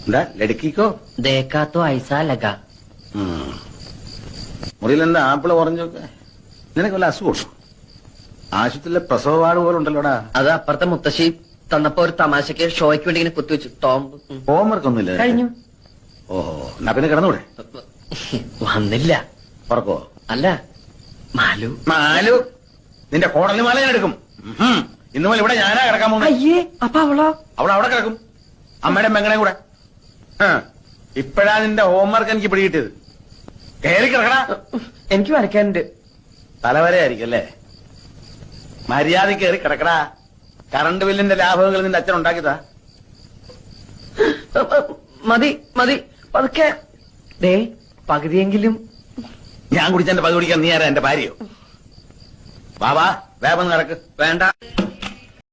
എന്താ ലടുക്കിക്കോ? देखा तो ऐसा लगा. മുറിയിൽ എന്താ ആപ്പിള് ഓറഞ്ചൊക്കെ? നിനക്ക് വല്ല അസുഖം? ആശുപത്രിയിലെ പ്രസവ വാർഡ് പോലെ ഉണ്ടല്ലോടാ. അത് അപ്പുറത്തെ മുത്തശ്ശി തന്നപ്പോ ഒരു തമാശക്ക് ഷോയ്ക്ക് വേണ്ടി ഇങ്ങനെ കുത്തിവെച്ചു. ടോംബ് ഹോംവർക്ക് ഒന്നുമില്ല നിനക്ക്? കഴിഞ്ഞു. ഓഹോ, എന്നാ പിന്നെ കിടന്നൂടെ? വന്നില്ല. ഉറക്കോ? അല്ല, മാലു. മാലു നിന്റെ കോടലി മാല ഞാൻ എടുക്കും. ഇന്നു മുതൽ ഇവിടെ ഞാനാ കിടക്കാൻ പോകുന്നത്. അയ്യേ, അപ്പൊ അവളോ? അവൾ അവിടെ കിടക്കും, അമ്മയുടെ മെങ്ങണേ കൂടെ. ഇപ്പഴാ നിന്റെ ഹോംവർക്ക് എനിക്ക് പിടികിട്ടിയത്. കയറി കിടക്കടാ. എനിക്ക് വരയ്ക്കാനുണ്ട്. തലവരെയായിരിക്കും അല്ലേ? മര്യാദ കയറി കിടക്കടാ. കറണ്ട് ബില്ലിന്റെ ലാഭങ്ങൾ നിന്റെ അച്ഛൻ ഉണ്ടാക്കിയതാ. മതി മതി, പതുക്കെ. ദേ, പകുതിയെങ്കിലും. ഞാൻ കുടിച്ചെന്റെ പകുതി കുടിക്കാൻ നീ ആരാ? എന്റെ ഭാര്യയോ? ബാബാ വേഗം കിടക്ക്. വേണ്ട.